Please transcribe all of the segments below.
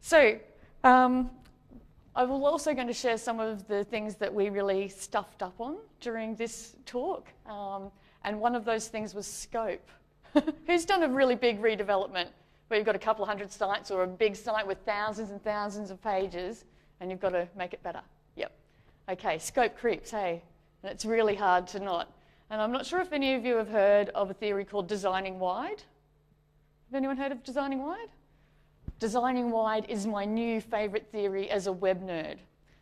So, I'm also going to share some of the things that we really stuffed up on during this talk. And one of those things was scope. Who's done a really big redevelopment where you've got a couple of hundred sites or a big site with thousands and thousands of pages and you've got to make it better? Yep. Okay, scope creeps, hey? And it's really hard to not. And I'm not sure if any of you have heard of a theory called designing wide. Have anyone heard of designing wide? Designing wide is my new favourite theory as a web nerd.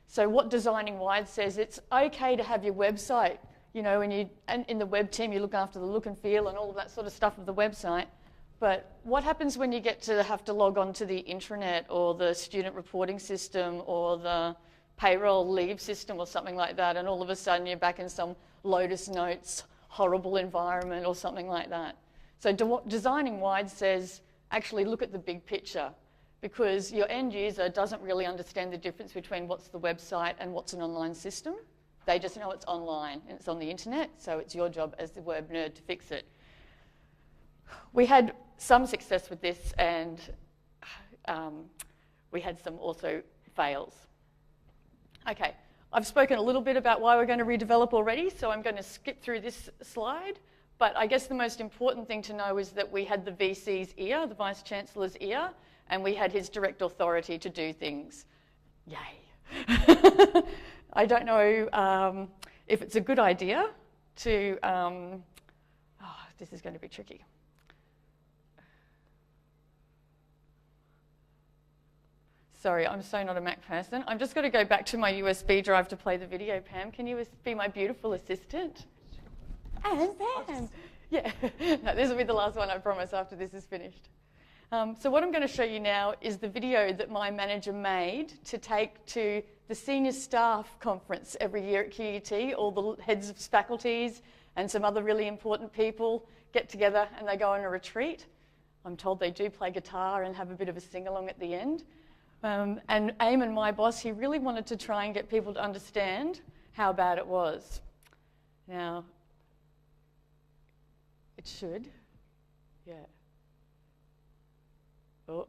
So what designing wide says, it's okay to have your website, you know, and in the web team you look after the look and feel and all of that sort of stuff of the website. But what happens when you get to have to log on to the intranet or the student reporting system or the payroll leave system or something like that, and all of a sudden you're back in some Lotus Notes horrible environment or something like that? So designing wide says, actually look at the big picture, because your end user doesn't really understand the difference between what's the website and what's an online system. They just know it's online and it's on the internet, so it's your job as the web nerd to fix it. We had some success with this, and we had some also fails. Okay, I've spoken a little bit about why we're going to redevelop already, so I'm going to skip through this slide. But I guess the most important thing to know is that we had the VC's ear, the Vice Chancellor's ear, and we had his direct authority to do things. Yay. I don't know if it's a good idea to... this is going to be tricky. Sorry, I'm so not a Mac person. I'm just going to go back to my USB drive to play the video. Pam, can you be my beautiful assistant? And Pam. Yeah, no, this will be the last one, I promise, after this is finished. So what I'm going to show you now is the video that my manager made to take to the senior staff conference every year at QUT. All the heads of faculties and some other really important people get together and they go on a retreat. I'm told they do play guitar and have a bit of a sing-along at the end. And Eamon, my boss, he really wanted to try and get people to understand how bad it was. Now, it should. Yeah. Oh.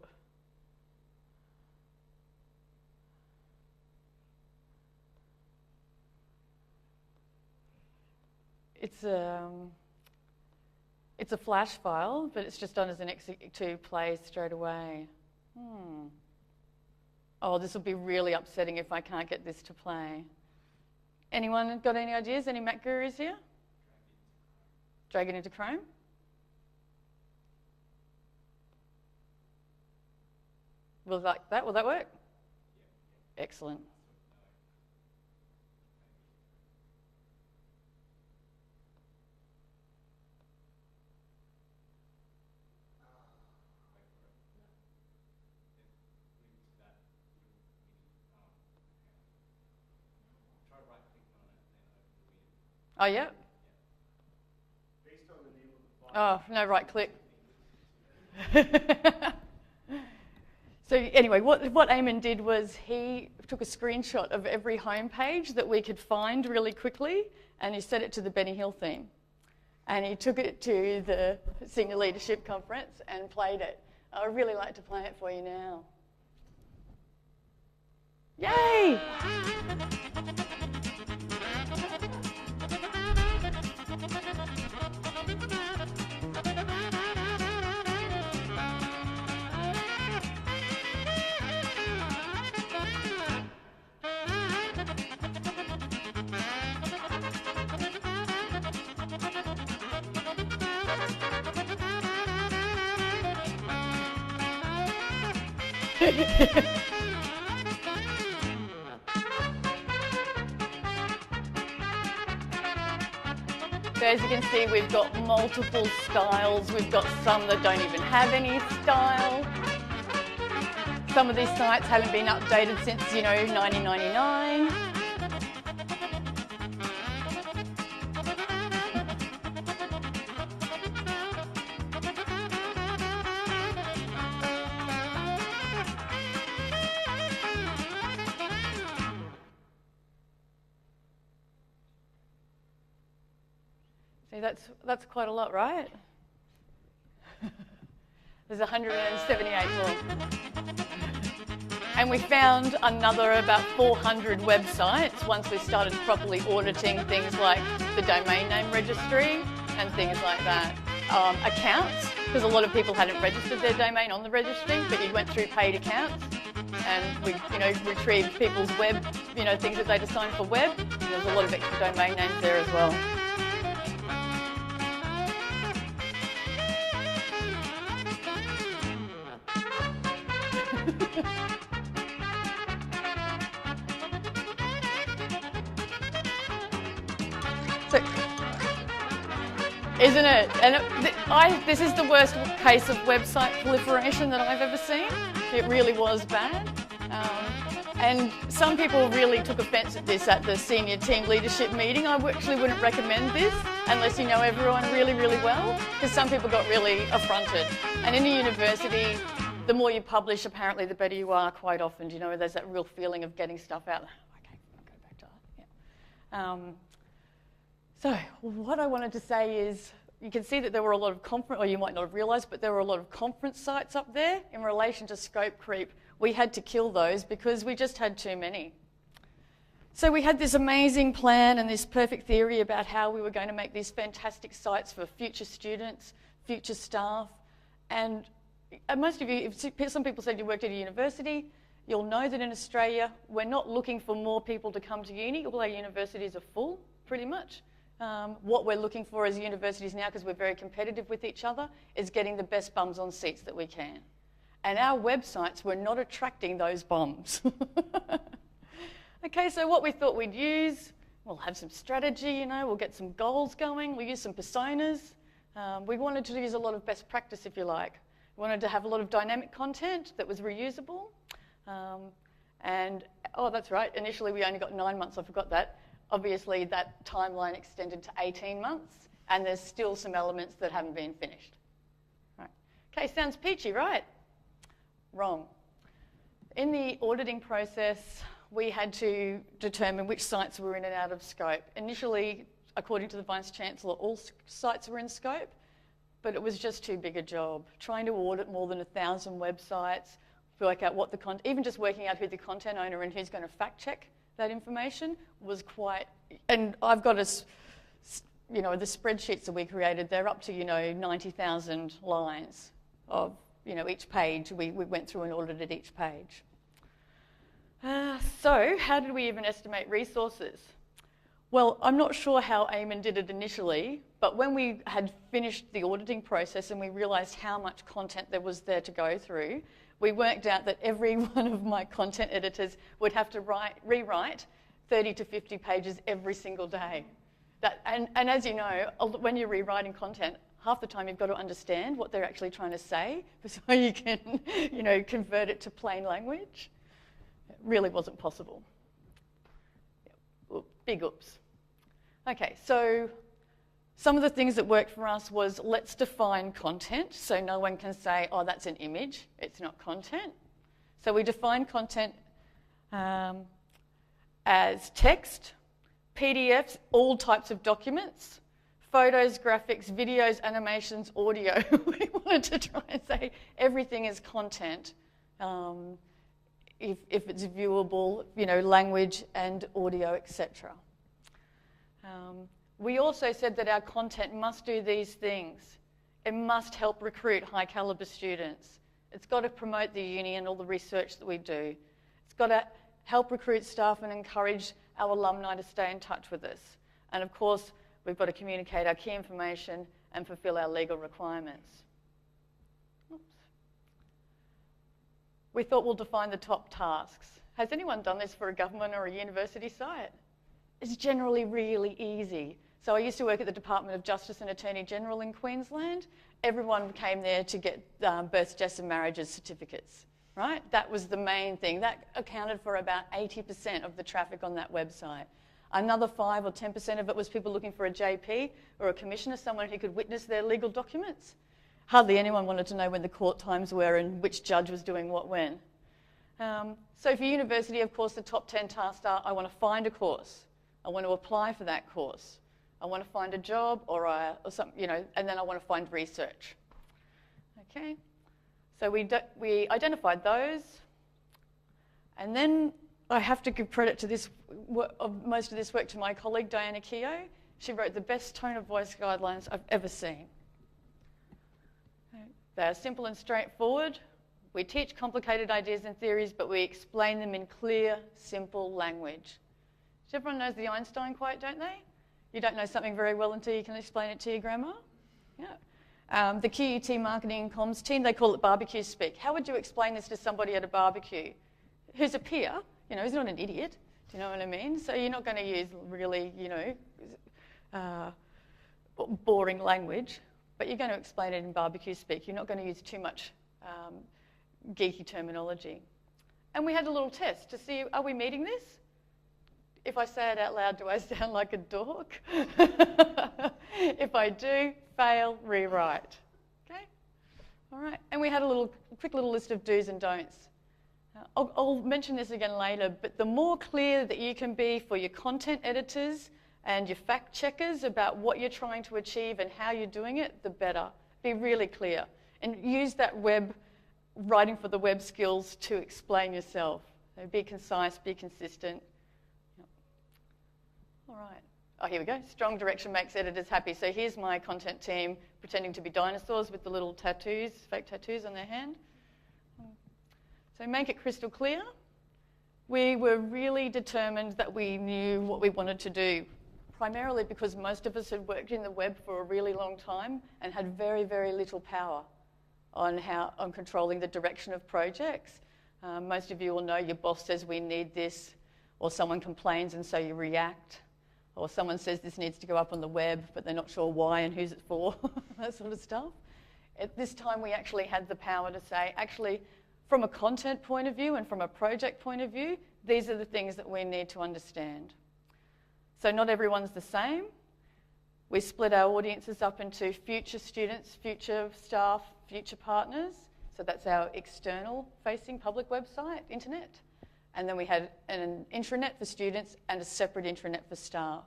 It's a flash file, but it's just done as an X2 play straight away. Oh, this will be really upsetting if I can't get this to play. Anyone got any ideas? Any Mac gurus here? Drag it into Chrome? Will that work? Excellent. Oh, yeah? Oh, no, right click. So anyway, what Eamon did was he took a screenshot of every home page that we could find really quickly, and he set it to the Benny Hill theme. And he took it to the Senior Leadership Conference and played it. I would really like to play it for you now. Yay! So as you can see, we've got multiple styles. We've got some that don't even have any style. Some of these sites haven't been updated since, 1999. See, that's quite a lot, right? There's 178 more. And we found another about 400 websites once we started properly auditing things like the domain name registry and things like that. Accounts, because a lot of people hadn't registered their domain on the registry, but you went through paid accounts and we retrieved people's web, things that they'd assigned for web. And there's a lot of extra domain names there as well. So, isn't it? And this is the worst case of website proliferation that I've ever seen. It really was bad. And some people really took offence at this at the senior team leadership meeting. I actually wouldn't recommend this unless you know everyone really, really well, because some people got really affronted. And in a university, the more you publish, apparently, the better you are quite often. There's that real feeling of getting stuff out. Okay, I'll go back to that. Yeah. So what I wanted to say is, you can see that there were a lot of conference, or you might not have realised, but there were a lot of conference sites up there in relation to scope creep. We had to kill those because we just had too many. So we had this amazing plan and this perfect theory about how we were going to make these fantastic sites for future students, future staff. And most of you, if some people said you worked at a university, you'll know that in Australia, we're not looking for more people to come to uni. All our universities are full, pretty much. What we're looking for as universities now, because we're very competitive with each other, is getting the best bums on seats that we can. And our websites were not attracting those bums. Okay, so what we thought we'd use, we'll have some strategy, we'll get some goals going, we'll use some personas. We wanted to use a lot of best practice, if you like. We wanted to have a lot of dynamic content that was reusable. Oh, that's right, initially we only got 9 months, I forgot that. Obviously, that timeline extended to 18 months, and there's still some elements that haven't been finished. Right. Okay, sounds peachy, right? Wrong. In the auditing process, we had to determine which sites were in and out of scope. Initially, according to the Vice-Chancellor, all sites were in scope, but it was just too big a job. Trying to audit more than 1,000 websites, work out what even just working out who the content owner and who's going to fact-check that information was quite, and I've got the spreadsheets that we created, they're up to, 90,000 lines of, each page. We went through and audited each page. So how did we even estimate resources? Well, I'm not sure how Eamon did it initially, but when we had finished the auditing process and we realised how much content there was there to go through, we worked out that every one of my content editors would have to rewrite 30 to 50 pages every single day. And as you know, when you're rewriting content, half the time you've got to understand what they're actually trying to say so you can, convert it to plain language. It really wasn't possible. Big oops. Okay, so some of the things that worked for us was, let's define content so no one can say, oh, that's an image, it's not content. So we defined content as text, PDFs, all types of documents, photos, graphics, videos, animations, audio. We wanted to try and say everything is content if it's viewable, language and audio, etc. We also said that our content must do these things. It must help recruit high calibre students. It's got to promote the uni and all the research that we do. It's got to help recruit staff and encourage our alumni to stay in touch with us. And of course, we've got to communicate our key information and fulfil our legal requirements. Oops. We thought we'll define the top tasks. Has anyone done this for a government or a university site? It's generally really easy. So I used to work at the Department of Justice and Attorney General in Queensland. Everyone came there to get births, deaths and marriages certificates, right? That was the main thing. That accounted for about 80% of the traffic on that website. Another 5 or 10% of it was people looking for a JP or a commissioner, someone who could witness their legal documents. Hardly anyone wanted to know when the court times were and which judge was doing what when. So for university, of course, the top 10 tasks are, I want to find a course. I want to apply for that course. I want to find a job or something, and then I want to find research. Okay, so we identified those. And then I have to give credit to this, most of this work to my colleague, Diana Keogh. She wrote the best tone of voice guidelines I've ever seen. They are simple and straightforward. We teach complicated ideas and theories, but we explain them in clear, simple language. Everyone knows the Einstein quote, don't they? You don't know something very well until you can explain it to your grandma. Yeah. The QUT marketing and comms team, they call it barbecue speak. How would you explain this to somebody at a barbecue who's a peer? You know, he's not an idiot. Do you know what I mean? So you're not going to use really, boring language, but you're going to explain it in barbecue speak. You're not going to use too much geeky terminology. And we had a little test to see, are we meeting this? If I say it out loud, do I sound like a dork? If I do, fail, rewrite. Okay? All right. And we had a quick little list of do's and don'ts. I'll mention this again later, but the more clear that you can be for your content editors and your fact checkers about what you're trying to achieve and how you're doing it, the better. Be really clear. And use that writing for the web skills to explain yourself. So be concise, be consistent. All right. Oh, here we go. Strong direction makes editors happy. So here's my content team pretending to be dinosaurs with the little tattoos, fake tattoos on their hand. So make it crystal clear. We were really determined that we knew what we wanted to do, primarily because most of us had worked in the web for a really long time and had very, very little power on controlling the direction of projects. Most of you will know your boss says we need this, or someone complains and so you react. Or someone says this needs to go up on the web, but they're not sure why and who's it for, that sort of stuff. At this time, we actually had the power to say, actually, from a content point of view and from a project point of view, these are the things that we need to understand. So not everyone's the same. We split our audiences up into future students, future staff, future partners. So that's our external-facing public website, internet. And then we had an intranet for students and a separate intranet for staff.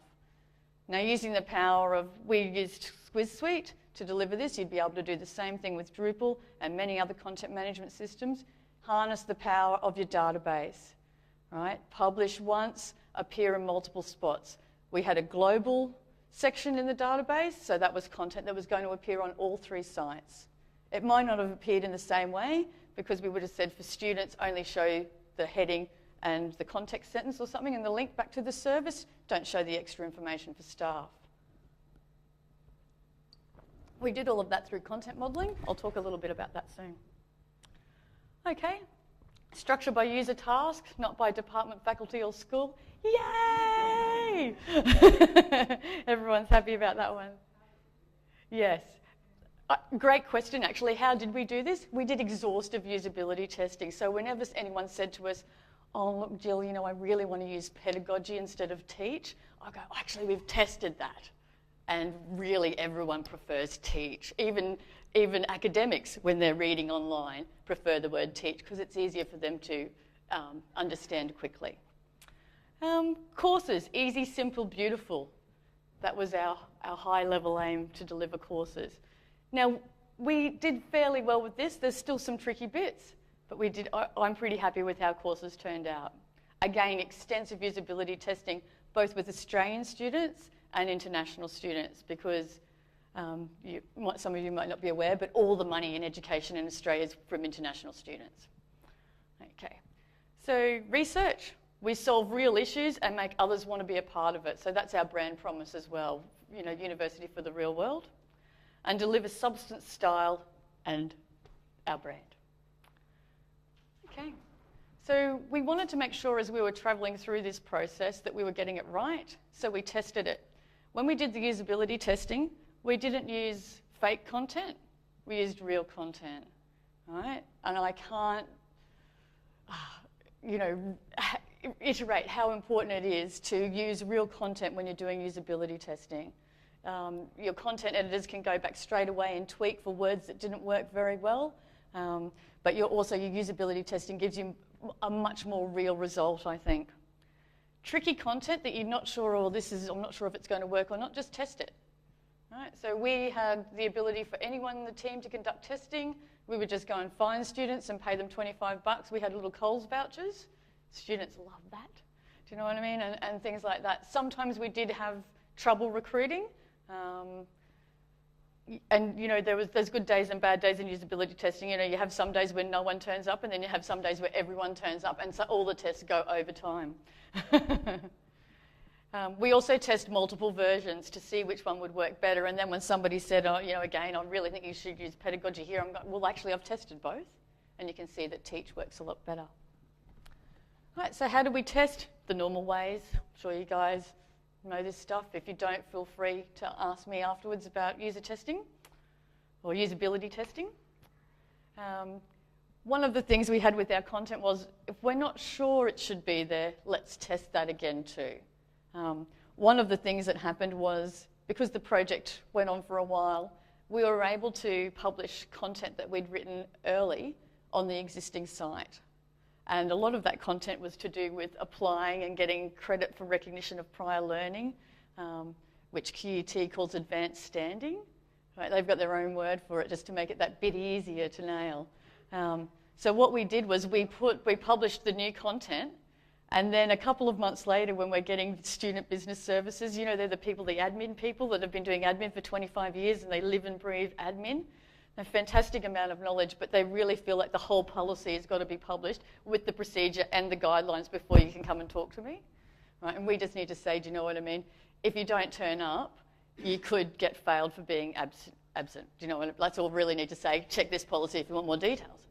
Now, using the power of, we used SquizSuite to deliver this. You'd be able to do the same thing with Drupal and many other content management systems. Harness the power of your database, right? Publish once, appear in multiple spots. We had a global section in the database, so that was content that was going to appear on all 3 sites. It might not have appeared in the same way because we would have said for students, only show the heading and the context sentence or something and the link back to the service, don't show the extra information for staff. We did all of that through content modelling. I'll talk a little bit about that soon. Okay, structure by user task, not by department, faculty or school. Yay! Everyone's happy about that one. Yes. Great question, actually. How did we do this? We did exhaustive usability testing. So whenever anyone said to us, oh, look, Jill, you know, I really want to use pedagogy instead of teach, I go, actually, we've tested that. And really, everyone prefers teach. Even academics, when they're reading online, prefer the word teach because it's easier for them to understand quickly. Courses, easy, simple, beautiful. That was our high-level aim to deliver courses. Now, we did fairly well with this. There's still some tricky bits, but I'm pretty happy with how courses turned out. Again, extensive usability testing, both with Australian students and international students, because some of you might not be aware, but all the money in education in Australia is from international students. Okay, so research. We solve real issues and make others want to be a part of it. So that's our brand promise as well, you know, university for the real world. And deliver substance, style, and our brand. Okay, so we wanted to make sure as we were travelling through this process that we were getting it right, so we tested it. When we did the usability testing, we didn't use fake content, we used real content, right? And I can't, iterate how important it is to use real content when you're doing usability testing. Your content editors can go back straight away and tweak for words that didn't work very well, but your usability testing gives you a much more real result, I think. Tricky content that you're not sure, I'm not sure if it's going to work or not, just test it. Right? So we had the ability for anyone in the team to conduct testing. We would just go and find students and pay them $25. We had little Coles vouchers. Students love that. Do you know what I mean? And things like that. Sometimes we did have trouble recruiting. And you know, there's good days and bad days in usability testing. You know, you have some days when no one turns up, and then you have some days where everyone turns up, and so all the tests go over time. We also test multiple versions to see which one would work better. And then when somebody said, oh, you know, again, I really think you should use pedagogy here, I'm going, well, actually, I've tested both, and you can see that Teach works a lot better. Right, so how do we test? The normal ways. I'm sure you guys know this stuff. If you don't, feel free to ask me afterwards about user testing or usability testing. One of the things we had with our content was, if we're not sure it should be there, let's test that again too. One of the things that happened was, because the project went on for a while, we were able to publish content that we'd written early on the existing site. And a lot of that content was to do with applying and getting credit for recognition of prior learning, which QUT calls advanced standing. Right, they've got their own word for it just to make it that bit easier to nail. So what we did was we published the new content, and then a couple of months later, when we're getting student business services, you know, they're the people, the admin people that have been doing admin for 25 years, and they live and breathe admin. A fantastic amount of knowledge, but they really feel like the whole policy has got to be published with the procedure and the guidelines before you can come and talk to me. Right? And we just need to say, do you know what I mean? If you don't turn up, you could get failed for being absent. Do you know what I mean? That's all we really need to say. Check this policy if you want more details.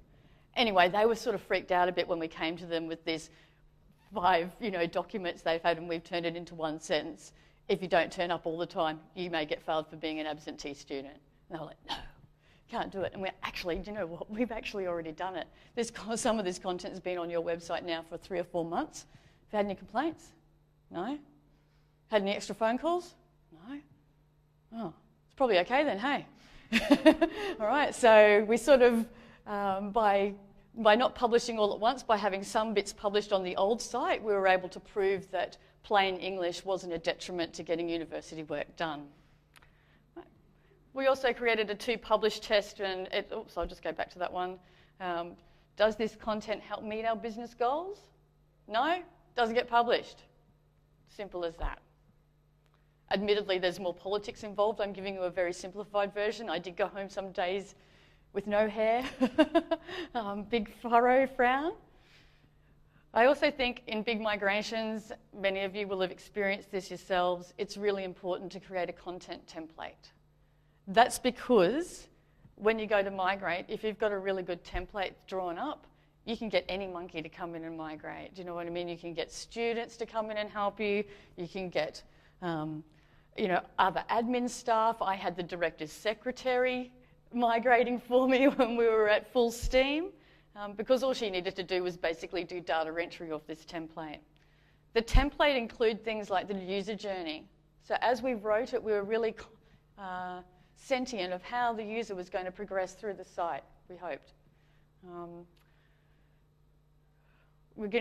Anyway, they were sort of freaked out a bit when we came to them with these 5, you know, documents they've had, and we've turned it into one sentence. If you don't turn up all the time, you may get failed for being an absentee student. And they were like, no. Can't do it. And we're actually, do you know what? We've actually already done it. Some of this content has been on your website now for 3 or 4 months. Have you had any complaints? No? Had any extra phone calls? No? Oh, it's probably okay then, hey? All right, so we sort of, by not publishing all at once, by having some bits published on the old site, we were able to prove that plain English wasn't a detriment to getting university work done. We also created a to-publish test, and I'll just go back to that one. Does this content help meet our business goals? No? Doesn't get published. Simple as that. Admittedly, there's more politics involved. I'm giving you a very simplified version. I did go home some days with no hair, big furrow frown. I also think in big migrations, many of you will have experienced this yourselves, it's really important to create a content template. That's because when you go to migrate, if you've got a really good template drawn up, you can get any monkey to come in and migrate. Do you know what I mean? You can get students to come in and help you. You can get, you know, other admin staff. I had the director's secretary migrating for me when we were at full steam, because all she needed to do was basically do data entry off this template. The template includes things like the user journey. So as we wrote it, we were really sentient of how the user was going to progress through the site, we hoped.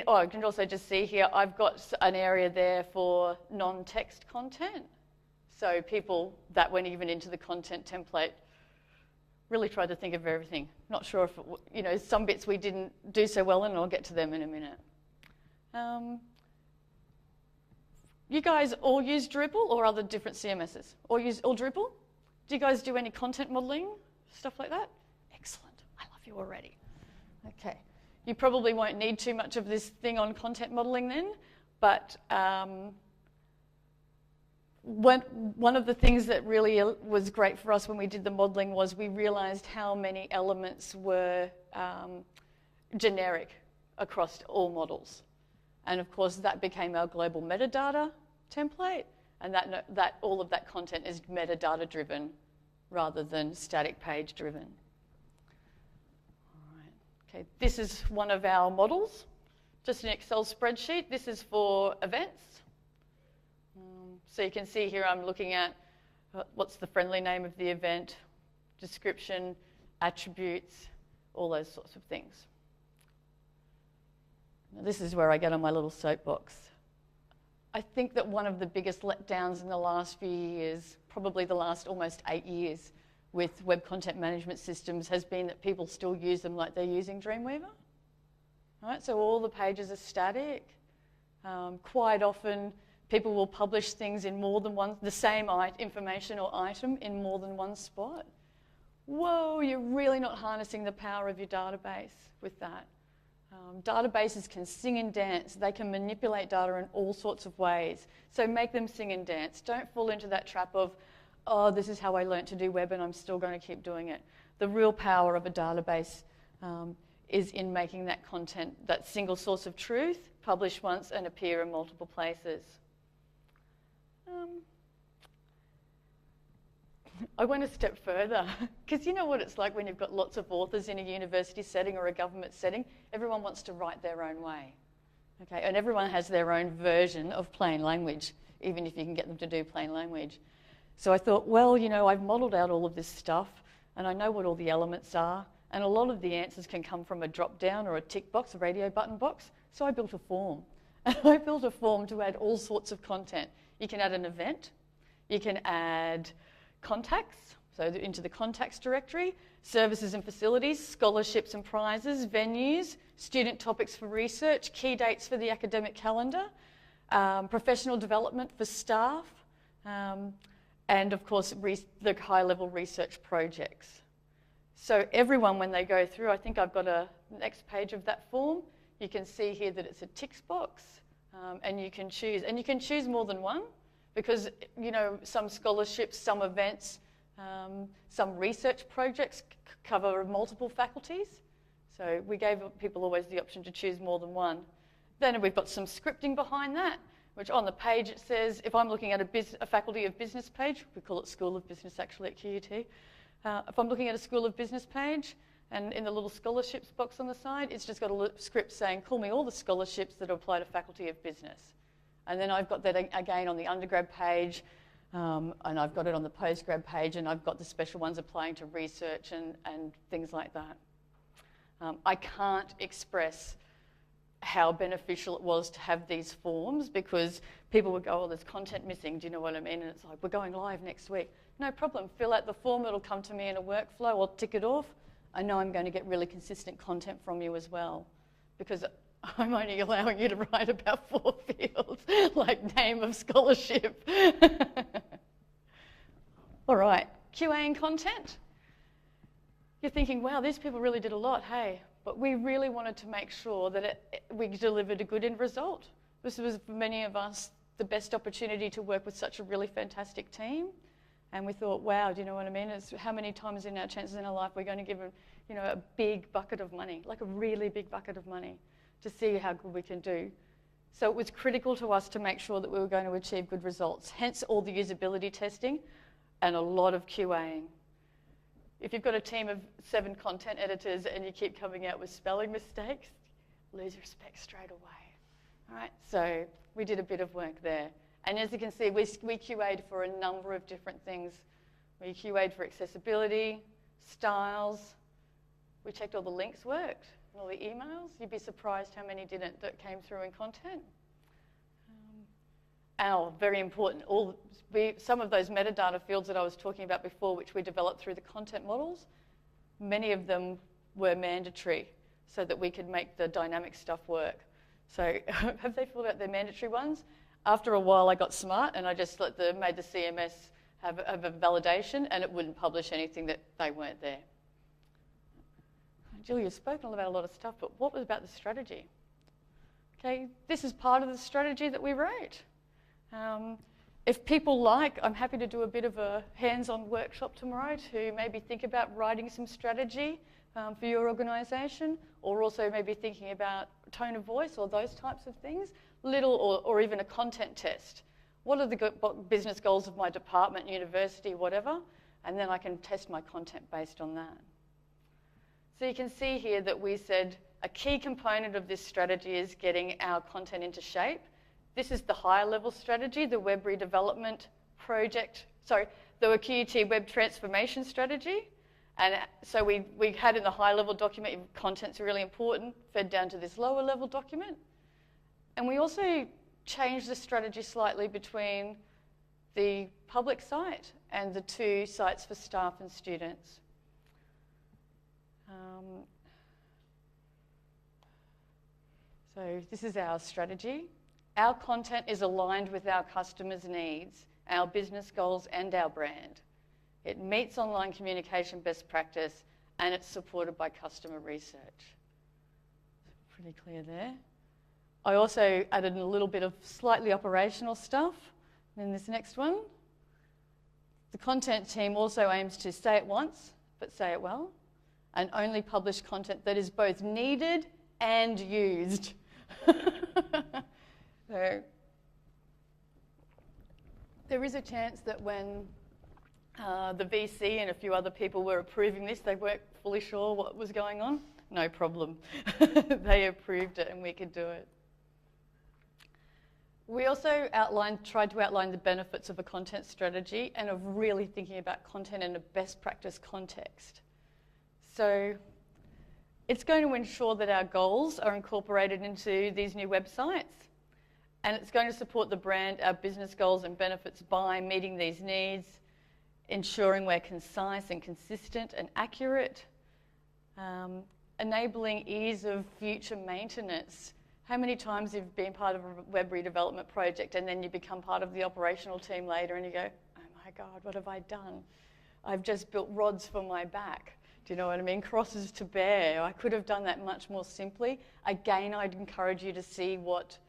I can also just see here, I've got an area there for non-text content. So people that went even into the content template really tried to think of everything. Not sure if, you know, some bits we didn't do so well in, and I'll get to them in a minute. You guys all use Drupal or other different CMSs? Or use all Drupal? Do you guys do any content modelling, stuff like that? Excellent. I love you already. Okay. You probably won't need too much of this thing on content modelling then, but one of the things that really was great for us when we did the modelling was we realised how many elements were generic across all models. And of course, that became our global metadata template, and that all of that content is metadata driven rather than static page driven. All right. Okay, this is one of our models, just an Excel spreadsheet. This is for events. So you can see here I'm looking at what's the friendly name of the event, description, attributes, all those sorts of things. Now, this is where I get on my little soapbox. I think that one of the biggest letdowns in the last few years, probably the last almost 8 years with web content management systems, has been that people still use them like they're using Dreamweaver. right? So all the pages are static. Quite often, people will publish things in more than one, the same information or item in more than one spot. Whoa, you're really not harnessing the power of your database with that. Databases can sing and dance. They can manipulate data in all sorts of ways. So make them sing and dance. Don't fall into that trap of, oh, this is how I learnt to do web and I'm still going to keep doing it. The real power of a database is in making that content, that single source of truth, publish once and appear in multiple places. I went a step further, because you know what it's like when you've got lots of authors in a university setting or a government setting. Everyone wants to write their own way, okay? And everyone has their own version of plain language, even if you can get them to do plain language. So I thought, well, you know, I've modelled out all of this stuff, and I know what all the elements are, and a lot of the answers can come from a drop-down or a tick box, a radio button box. So I built a form. And I built a form to add all sorts of content. You can add an event. You can add contacts, so into the contacts directory, services and facilities, scholarships and prizes, venues, student topics for research, key dates for the academic calendar, professional development for staff, and of course the high-level research projects. So everyone, when they go through, I think I've got a next page of that form, you can see here that it's a ticks box, and you can choose more than one, because, you know, some scholarships, some events, some research projects cover multiple faculties. So we gave people always the option to choose more than one. Then we've got some scripting behind that, which on the page it says, if I'm looking at a Faculty of Business page, we call it School of Business actually at QUT, if I'm looking at a School of Business page, and in the little scholarships box on the side, it's just got a script saying, call me all the scholarships that apply to Faculty of Business. And then I've got that again on the undergrad page, and I've got it on the postgrad page, and I've got the special ones applying to research and things like that. I can't express how beneficial it was to have these forms, because people would go, oh, there's content missing, do you know what I mean? And it's like, we're going live next week. No problem, fill out the form, it'll come to me in a workflow, I'll tick it off. I know I'm going to get really consistent content from you as well, because I'm only allowing you to write about 4 fields, like name of scholarship. All right, QAing content. You're thinking, wow, these people really did a lot, hey, but we really wanted to make sure that we delivered a good end result. This was, for many of us, the best opportunity to work with such a really fantastic team. And we thought, wow, do you know what I mean? It's how many times in our chances in our life we're going to give a big bucket of money, like a really big bucket of money, to see how good we can do. So it was critical to us to make sure that we were going to achieve good results, hence all the usability testing and a lot of QAing. If you've got a team of 7 content editors and you keep coming out with spelling mistakes, lose respect straight away. All right, so we did a bit of work there. And as you can see, we QA'd for a number of different things. We QA'd for accessibility, styles. We checked all the links worked, all the emails. You'd be surprised how many didn't that came through in content. Very important, some of those metadata fields that I was talking about before, which we developed through the content models, many of them were mandatory so that we could make the dynamic stuff work. So have they filled out their mandatory ones? After a while, I got smart and I just made the CMS have a validation, and it wouldn't publish anything that they weren't there. Julie, you've spoken about a lot of stuff, but what was about the strategy? Okay, this is part of the strategy that we wrote. If people like, I'm happy to do a bit of a hands-on workshop tomorrow to maybe think about writing some strategy for your organisation, or also maybe thinking about tone of voice or those types of things, or even a content test. What are the business goals of my department, university, whatever, and then I can test my content based on that. So you can see here that we said a key component of this strategy is getting our content into shape. This is the higher level strategy, the web redevelopment project, the QUT web transformation strategy. And so we had in the high level document, content's really important, fed down to this lower level document. And we also changed the strategy slightly between the public site and the 2 sites for staff and students. So this is our strategy. Our content is aligned with our customers' needs, our business goals and our brand. It meets online communication best practice and it's supported by customer research. Pretty clear there. I also added a little bit of slightly operational stuff in this next one. The content team also aims to say it once, but say it well, and only publish content that is both needed and used. So, there is a chance that when the VC and a few other people were approving this, they weren't fully sure what was going on. No problem. They approved it and we could do it. We also tried to outline the benefits of a content strategy and of really thinking about content in a best practice context. So it's going to ensure that our goals are incorporated into these new websites, and it's going to support the brand, our business goals and benefits by meeting these needs, ensuring we're concise and consistent and accurate, enabling ease of future maintenance. How many times have you been part of a web redevelopment project and then you become part of the operational team later and you go, oh my God, what have I done? I've just built rods for my back. Do you know what I mean? Crosses to bear. I could have done that much more simply. Again, I'd encourage you to see what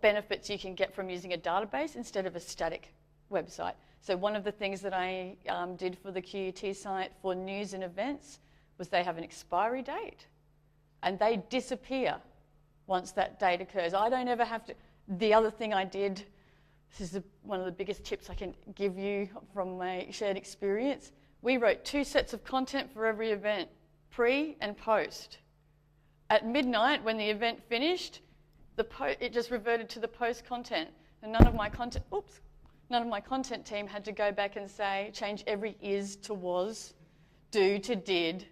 benefits you can get from using a database instead of a static website. So one of the things that I did for the QUT site for news and events was they have an expiry date and they disappear once that date occurs. I don't ever have to. The other thing I did, this is one of the biggest tips I can give you from my shared experience, we wrote 2 sets of content for every event, pre and post. At midnight, when the event finished, it just reverted to the post content, and none of my content team had to go back and say, change every is to was, do to did,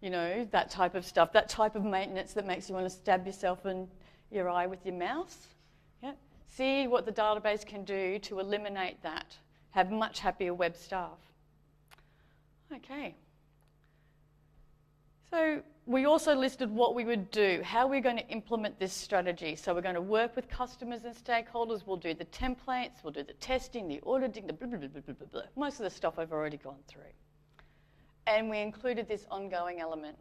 you know, that type of stuff, that type of maintenance that makes you want to stab yourself in your eye with your mouse. Yeah. See what the database can do to eliminate that, have much happier web staff. Okay. So we also listed what we would do, how we're going to implement this strategy. So we're going to work with customers and stakeholders, we'll do the templates, we'll do the testing, the auditing, the blah, blah, blah, blah, blah, blah. Most of the stuff I've already gone through. And we included this ongoing element.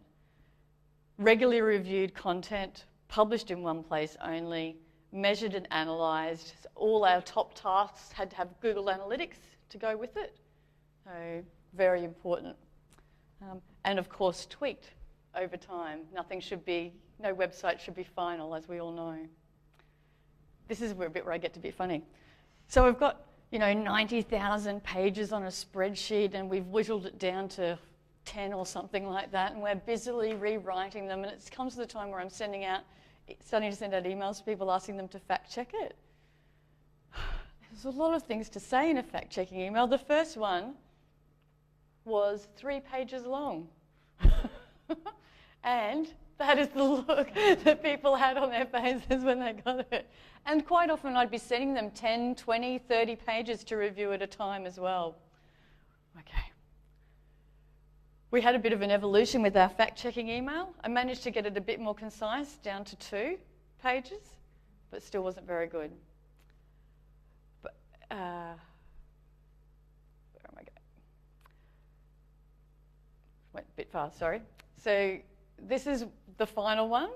Regularly reviewed content, published in one place only, measured and analysed. So all our top tasks had to have Google Analytics to go with it. So very important. And of course tweaked over time. No website should be final, as we all know. This is a bit where I get to be funny. So we've got 90,000 pages on a spreadsheet and we've whittled it down to 10 or something like that, and we're busily rewriting them, and it comes to the time where I'm starting to send out emails to people asking them to fact check it. There's a lot of things to say in a fact checking email. The first one was 3 pages long. And that is the look that people had on their faces when they got it. And quite often I'd be sending them 10, 20, 30 pages to review at a time as well. Okay. We had a bit of an evolution with our fact-checking email. I managed to get it a bit more concise, down to 2 pages, but still wasn't very good. But, where am I going? Went a bit fast, sorry. So this is the final one,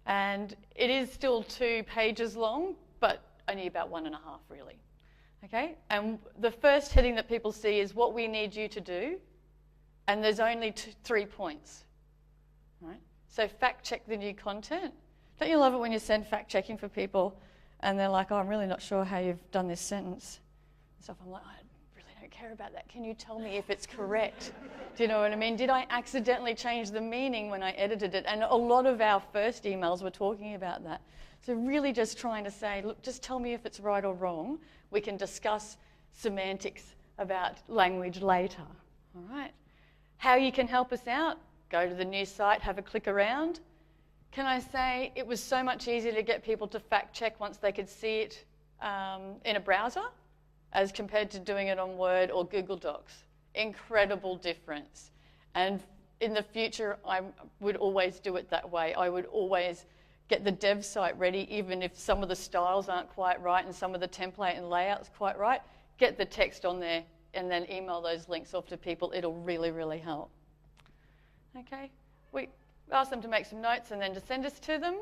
and it is still 2 pages long, but only about 1.5 really. Okay, and the first heading that people see is what we need you to do, and there's only 3 points. Right? So fact check the new content. Don't you love it when you send fact checking for people and they're like, oh, I'm really not sure how you've done this sentence and stuff. I'm like, I really don't care about that. Can you tell me if it's correct? Do you know what I mean? Did I accidentally change the meaning when I edited it? And a lot of our first emails were talking about that. So really just trying to say, look, just tell me if it's right or wrong. We can discuss semantics about language later. All right. How you can help us out, go to the new site, have a click around. Can I say it was so much easier to get people to fact check once they could see it in a browser as compared to doing it on Word or Google Docs. Incredible difference. And in the future, I would always do it that way. I would always get the dev site ready, even if some of the styles aren't quite right and some of the template and layouts quite right. Get the text on there and then email those links off to people. It'll really, really help. Okay, we asked them to make some notes and then to send us to them.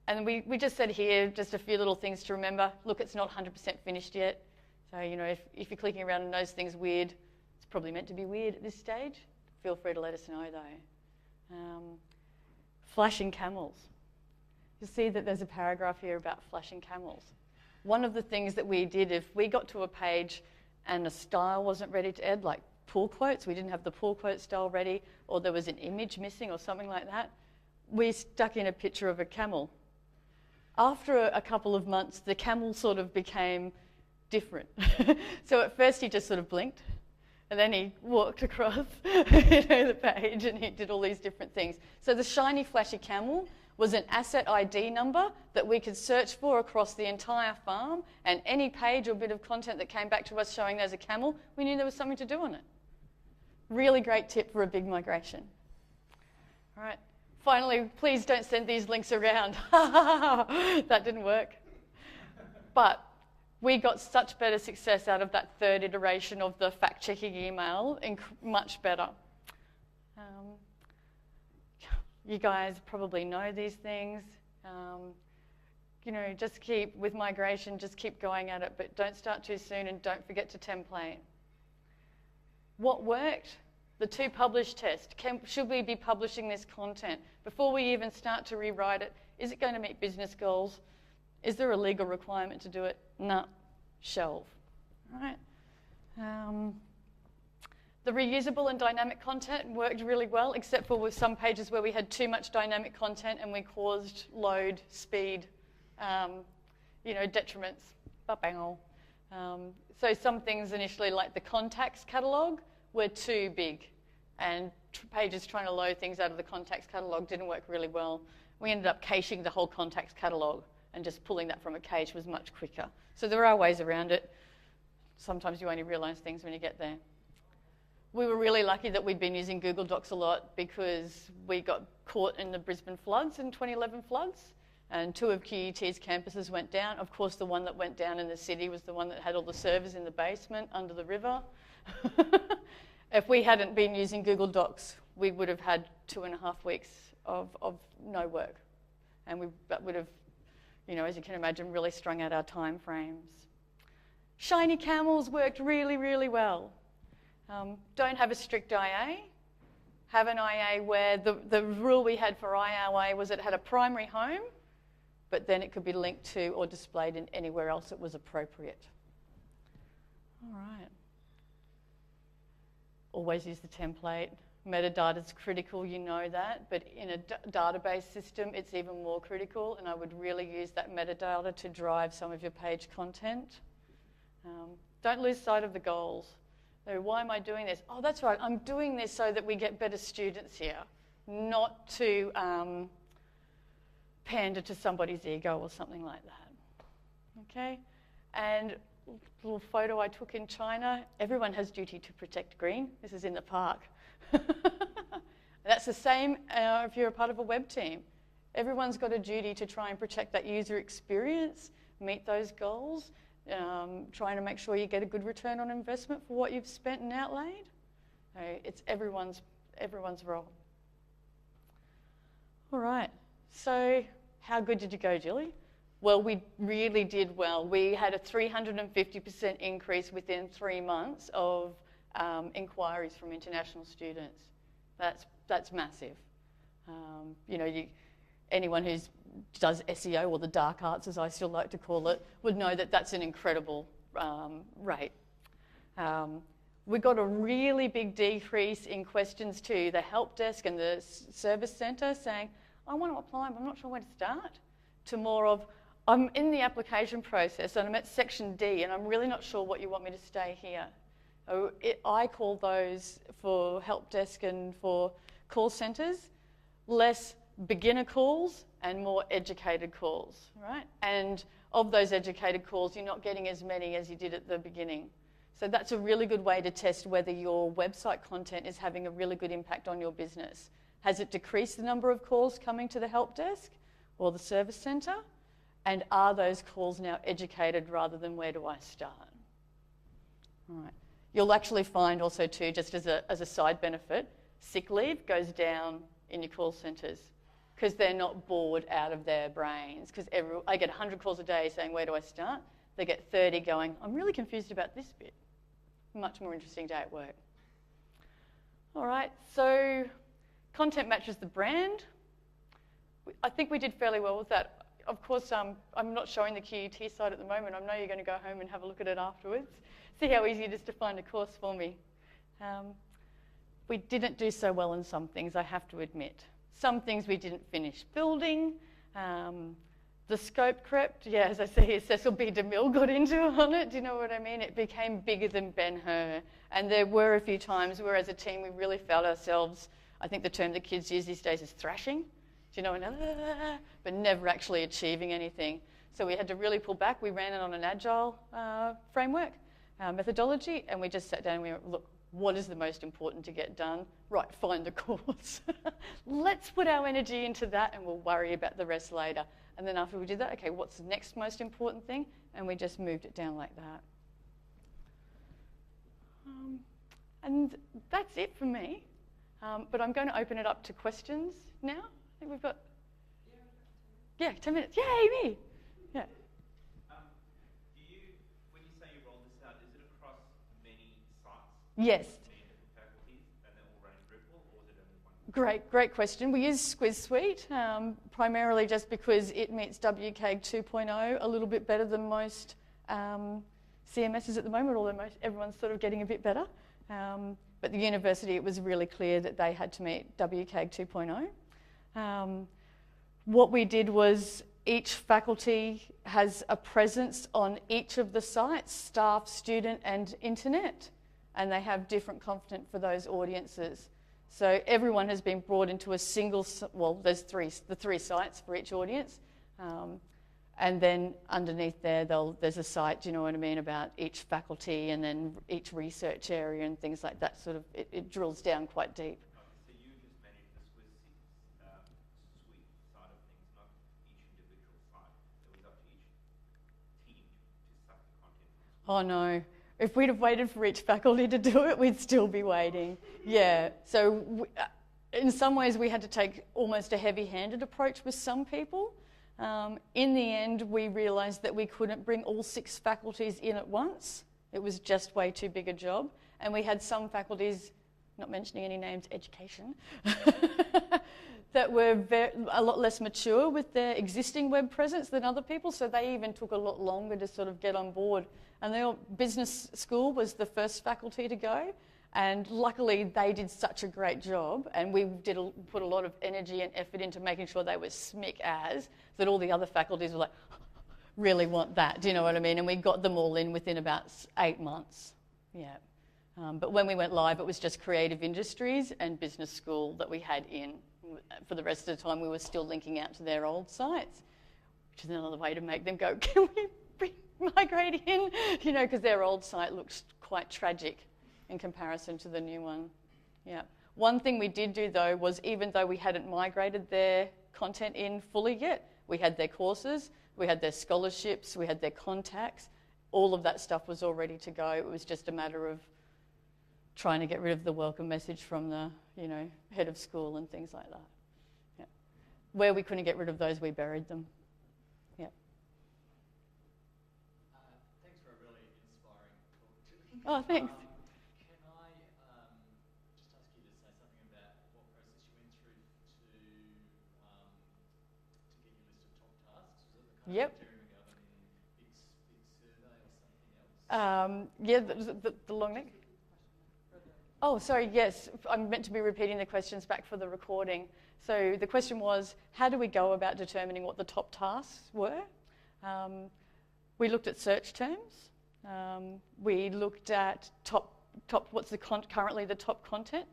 And we just said here, just a few little things to remember. Look, it's not 100% finished yet. So, you know, if you're clicking around and knows things weird, it's probably meant to be weird at this stage. Feel free to let us know, though. Flashing camels. You'll see that there's a paragraph here about flashing camels. One of the things that we did, if we got to a page and a style wasn't ready to add, like pull quotes, we didn't have the pull quote style ready, or there was an image missing or something like that, we stuck in a picture of a camel. After a couple of months, the camel sort of became different. So at first he just sort of blinked, and then he walked across the page and he did all these different things. So the shiny flashy camel was an asset ID number that we could search for across the entire farm, and any page or bit of content that came back to us showing there's a camel, we knew there was something to do on it. Really great tip for a big migration. All right. Finally, please don't send these links around. That didn't work. But we got such better success out of that third iteration of the fact-checking email, much better. You guys probably know these things. You know, just keep, with migration, just keep going at it, but don't start too soon and don't forget to template. What worked? The to publish test. Should we be publishing this content? Before we even start to rewrite it, is it going to meet business goals? Is there a legal requirement to do it? No. Shelve. All right. The reusable and dynamic content worked really well, except for with some pages where we had too much dynamic content and we caused load, speed, you know, detriments. So some things initially, like the contacts catalogue, were too big, and pages trying to load things out of the contacts catalogue didn't work really well. We ended up caching the whole contacts catalogue, and just pulling that from a cache was much quicker. So there are ways around it. Sometimes you only realise things when you get there. We were really lucky that we'd been using Google Docs a lot, because we got caught in the Brisbane floods, in 2011 floods, and 2 of QUT's campuses went down. Of course, the one that went down in the city was the one that had all the servers in the basement under the river. If we hadn't been using Google Docs, we would have had 2.5 weeks of no work. And that would have, you know, as you can imagine, really strung out our time frames. Shiny camels worked really, really well. Don't have a strict IA. Have an IA where the rule we had for IA was it had a primary home, but then it could be linked to or displayed in anywhere else it was appropriate. All right. Always use the template. Metadata is critical, you know that, but in a database system, it's even more critical, and I would really use that metadata to drive some of your page content. Don't lose sight of the goals. So why am I doing this? Oh, that's right, I'm doing this so that we get better students here, not to pander to somebody's ego or something like that. Okay? And little photo I took in China, everyone has duty to protect green. This is in the park. That's the same if you're a part of a web team. Everyone's got a duty to try and protect that user experience, meet those goals, trying to make sure you get a good return on investment for what you've spent and outlaid. It's everyone's role. All right, so how good did you go, Julie? Well, we really did well. We had a 350% increase within 3 months of inquiries from international students. That's massive. You know, anyone who does SEO, or the dark arts as I still like to call it, would know that that's an incredible rate. We got a really big decrease in questions to the help desk and the service centre saying, I want to apply, but I'm not sure where to start, to more of, I'm in the application process and I'm at section D and I'm really not sure what you want me to stay here. I call those, for help desk and for call centres, less beginner calls and more educated calls, right? And of those educated calls, you're not getting as many as you did at the beginning. So that's a really good way to test whether your website content is having a really good impact on your business. Has it decreased the number of calls coming to the help desk or the service centre? And are those calls now educated rather than where do I start? All right. You'll actually find also too, just as a side benefit, sick leave goes down in your call centres because they're not bored out of their brains. Because I get 100 calls a day saying, where do I start? They get 30 going, I'm really confused about this bit. Much more interesting day at work. All right, so content matches the brand. I think we did fairly well with that. Of course, I'm not showing the QUT site at the moment. I know you're going to go home and have a look at it afterwards. See how easy it is to find a course for me. We didn't do so well in some things, I have to admit. Some things we didn't finish building. The scope crept, yeah, as I say here, Cecil B. DeMille got into on it, do you know what I mean? It became bigger than Ben-Hur. And there were a few times where as a team we really felt ourselves, I think the term the kids use these days is thrashing, do you know, but never actually achieving anything. So we had to really pull back. We ran it on an agile framework, methodology, and we just sat down and we went, look, what is the most important to get done? Right, find the course. Let's put our energy into that and we'll worry about the rest later. And then after we did that, okay, what's the next most important thing? And we just moved it down like that. And that's it for me. But I'm going to open it up to questions now. I think we've got, 10 minutes. Yay, me! Yeah. When you say you rolled this out, is it across many sites? Yes. Many different faculties, and they're all running Drupal, or is it only one? Great question. We use Squiz Suite primarily just because it meets WCAG 2.0 a little bit better than most CMSs at the moment, although everyone's sort of getting a bit better. But the university, it was really clear that they had to meet WCAG 2.0. What we did was each faculty has a presence on each of the sites, staff, student and internet, and they have different content for those audiences. So everyone has been brought into a single, well, there's the three sites for each audience. And then underneath there, there's a site, do you know what I mean, about each faculty and then each research area and things like that. Sort of, it drills down quite deep. Okay, so you just manage the Swiss suite side of things, not each individual site. It was up to each team to suck the content. Oh no. If we'd have waited for each faculty to do it, we'd still be waiting. Yeah, so in some ways we had to take almost a heavy-handed approach with some people. In the end, we realised that we couldn't bring all 6 faculties in at once. It was just way too big a job. And we had some faculties, not mentioning any names, education, that were a lot less mature with their existing web presence than other people, so they even took a lot longer to sort of get on board. And business school was the first faculty to go, and luckily they did such a great job, and we put a lot of energy and effort into making sure they were SMIC as, that all the other faculties were like, really want that, do you know what I mean? And we got them all in within about 8 months, yeah. But when we went live, it was just creative industries and business school that we had in. For the rest of the time, we were still linking out to their old sites, which is another way to make them go, can we migrate in? You know, because their old site looks quite tragic in comparison to the new one. Yeah. One thing we did do, though, was even though we hadn't migrated their content in fully yet, we had their courses, we had their scholarships, we had their contacts. All of that stuff was all ready to go. It was just a matter of trying to get rid of the welcome message from the, head of school and things like that. Yeah. Where we couldn't get rid of those, we buried them. Yeah. Thanks for a really inspiring talk. Oh, thanks. Can I just ask you to say something about what process you went through to get your list of top tasks? Was it the kind Yep. of material you got in big survey or something else? The long neck. Oh, sorry, yes. I'm meant to be repeating the questions back for the recording. So the question was, how do we go about determining what the top tasks were? We looked at search terms. We looked at what's currently the top content.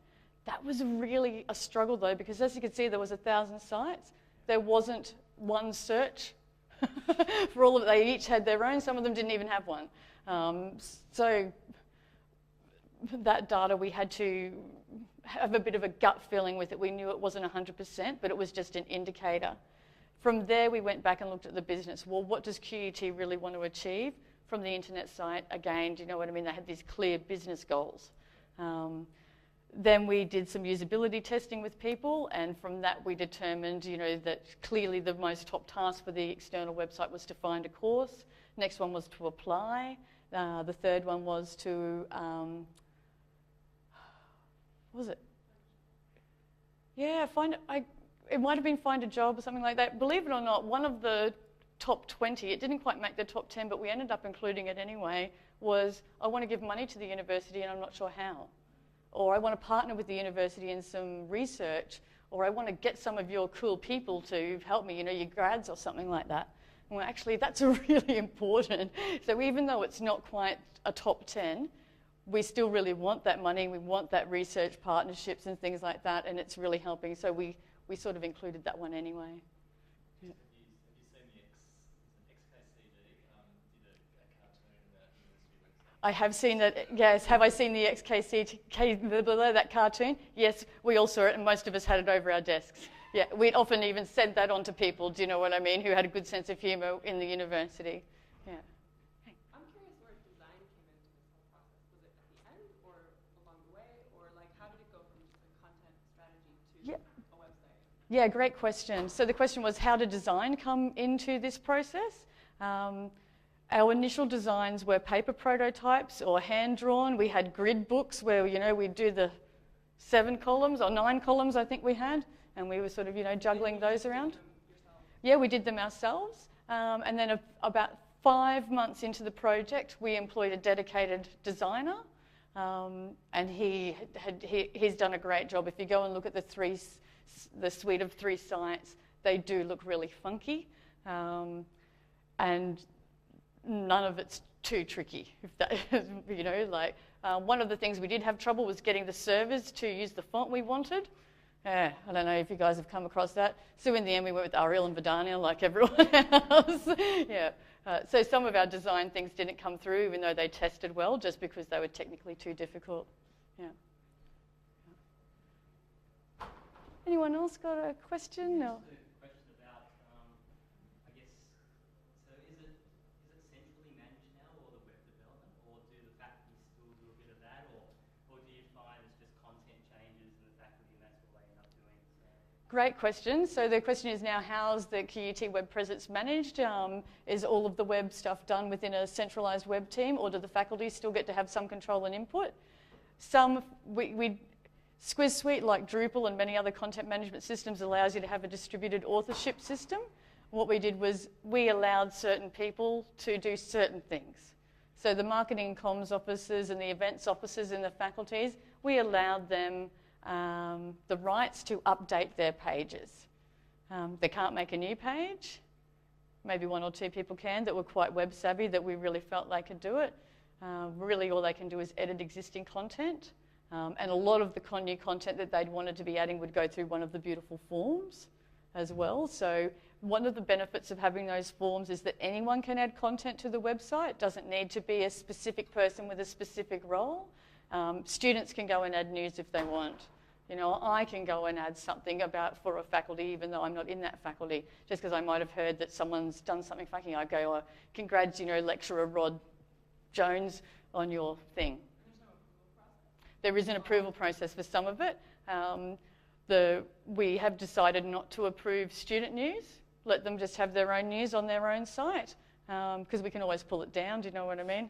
That was really a struggle though, because as you can see, there was 1,000 sites. There wasn't one search for all of it. They each had their own. Some of them didn't even have one. So that data, we had to have a bit of a gut feeling with it. We knew it wasn't 100%, but it was just an indicator. From there, we went back and looked at the business. Well, what does QUT really want to achieve from the internet site? Again, do you know what I mean? They had these clear business goals. Then we did some usability testing with people, and from that we determined, you know, that clearly the most top task for the external website was to find a course. Next one was to apply. The third one was to, what was it? Yeah, it might have been find a job or something like that. Believe it or not, one of the top 20, it didn't quite make the top 10, but we ended up including it anyway, was I want to give money to the university and I'm not sure how. Or I want to partner with the university in some research, or I want to get some of your cool people to help me, you know, your grads or something like that. Well, actually, that's really important. So even though it's not quite a top 10, we still really want that money. We want that research partnerships and things like that, and it's really helping. So we sort of included that one anyway. Yeah. Have you seen the XKCD did a cartoon about university websites? I have seen that, yes. Have I seen the XKCD, that cartoon? Yes, we all saw it, and most of us had it over our desks. Yeah, we'd often even sent that on to people, do you know what I mean, who had a good sense of humour in the university. Yeah. Hey. I'm curious where design came into this whole process. Was it at the end or along the way? Or like how did it go from just a content strategy to a website? Yeah, great question. So the question was, how did design come into this process? Our initial designs were paper prototypes or hand-drawn. We had grid books where, you know, we'd do the 7 columns or 9 columns I think we had, and we were sort of, you know, juggling those around. Yeah, we did them ourselves. And then about 5 months into the project, we employed a dedicated designer, and he's done a great job. If you go and look at the suite of 3 sites, they do look really funky, and none of it's too tricky. If that, you know, like one of the things we did have trouble was getting the servers to use the font we wanted. I don't know if you guys have come across that. So in the end, we went with Arial and Vidania like everyone else. Yeah. So some of our design things didn't come through, even though they tested well, just because they were technically too difficult. Yeah. Anyone else got a question? No. Question about, I guess, so is it centrally managed now, or the web development, or do the faculty still do a bit of that, or do you find it's just content changes and the faculty and that's what they end up doing? So. Great question. So the question is now, how's the QUT web presence managed? Is all of the web stuff done within a centralised web team, or do the faculty still get to have some control and input? Squiz Suite, like Drupal and many other content management systems, allows you to have a distributed authorship system. What we did was we allowed certain people to do certain things. So the marketing and comms officers and the events officers in the faculties, we allowed them the rights to update their pages. They can't make a new page. Maybe 1 or 2 people can that were quite web savvy, that we really felt they could do it. Really all they can do is edit existing content. And a lot of the new content that they'd wanted to be adding would go through one of the beautiful forms as well. So one of the benefits of having those forms is that anyone can add content to the website. It doesn't need to be a specific person with a specific role. Students can go and add news if they want. You know, I can go and add something for a faculty, even though I'm not in that faculty, just because I might have heard that someone's done something funky. I go, oh, congrats, you know, lecturer Rod Jones on your thing. There is an approval process for some of it. We have decided not to approve student news. Let them just have their own news on their own site, because we can always pull it down, do you know what I mean,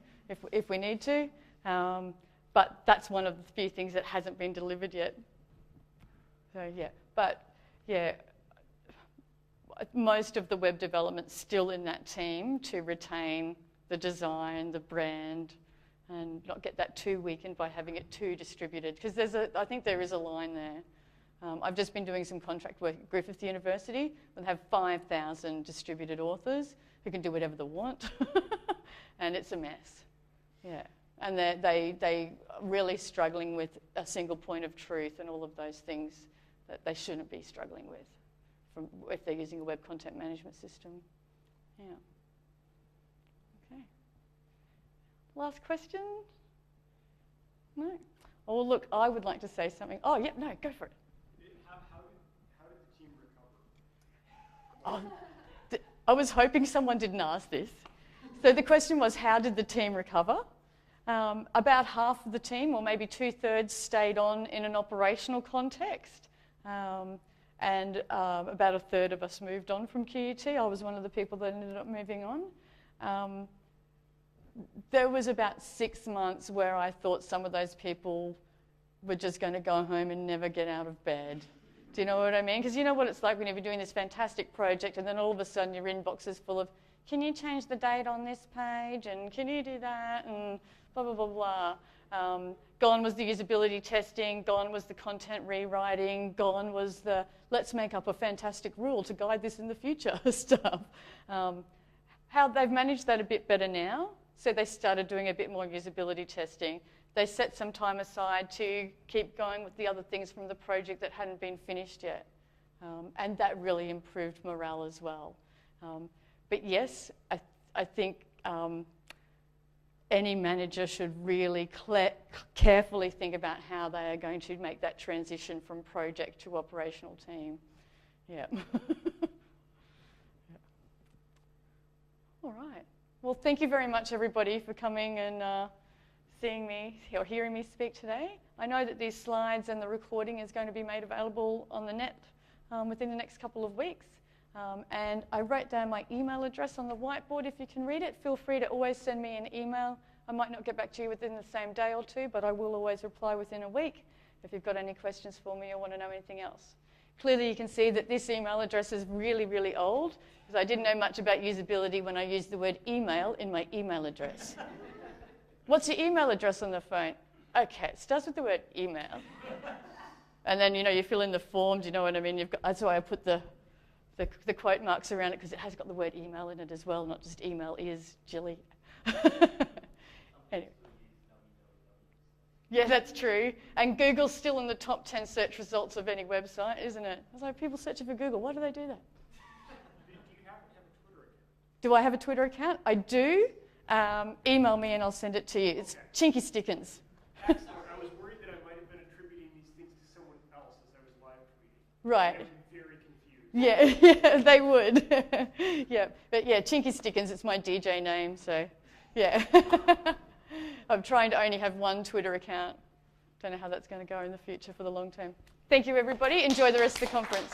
if we need to. But that's one of the few things that hasn't been delivered yet. So yeah, but yeah, most of the web development's still in that team to retain the design, the brand, and not get that too weakened by having it too distributed. Because I think there is a line there. I've just been doing some contract work at Griffith University. They have 5,000 distributed authors who can do whatever they want, and it's a mess. Yeah, and they are really struggling with a single point of truth and all of those things that they shouldn't be struggling with if they're using a web content management system. Yeah. Okay. Last question? No. Oh, look, I would like to say something. Oh, yeah, no, go for it. How did the team recover? I was hoping someone didn't ask this. So the question was, how did the team recover? About half of the team, or maybe 2/3, stayed on in an operational context. And about 1/3 of us moved on from QUT. I was one of the people that ended up moving on. There was about 6 months where I thought some of those people were just going to go home and never get out of bed. Do you know what I mean? Because you know what it's like when you're doing this fantastic project and then all of a sudden your inbox is full of, can you change the date on this page? And can you do that? And blah, blah, blah, blah. Gone was the usability testing. Gone was the content rewriting. Gone was the, let's make up a fantastic rule to guide this in the future stuff. How they've managed that a bit better now. So they started doing a bit more usability testing. They set some time aside to keep going with the other things from the project that hadn't been finished yet. And that really improved morale as well. But yes, I think any manager should really carefully think about how they are going to make that transition from project to operational team. Yeah. All right. Well, thank you very much, everybody, for coming and seeing me or hearing me speak today. I know that these slides and the recording is going to be made available on the net within the next couple of weeks. And I wrote down my email address on the whiteboard. If you can read it, feel free to always send me an email. I might not get back to you within the same day or two, but I will always reply within a week if you've got any questions for me or want to know anything else. Clearly, you can see that this email address is really, really old because I didn't know much about usability when I used the word email in my email address. What's your email address on the phone? Okay, it starts with the word email. And then, you fill in the form, do you know what I mean? That's why I put the quote marks around it, because it has got the word email in it as well, not just email is Jilly. Anyway. Yeah, that's true. And Google's still in the top 10 search results of any website, isn't it? I was like, people searching for Google, why do they do that? Do you happen to have a Twitter account? Do I have a Twitter account? I do. Email me and I'll send it to you. It's Chinky Stickins. Excellent. I was worried that I might have been attributing these things to someone else as I was live tweeting. Right. I'm very confused. Yeah, they would. Yeah, but yeah, Chinky Stickins, it's my DJ name, so yeah. I'm trying to only have one Twitter account. Don't know how that's going to go in the future for the long term. Thank you, everybody. Enjoy the rest of the conference.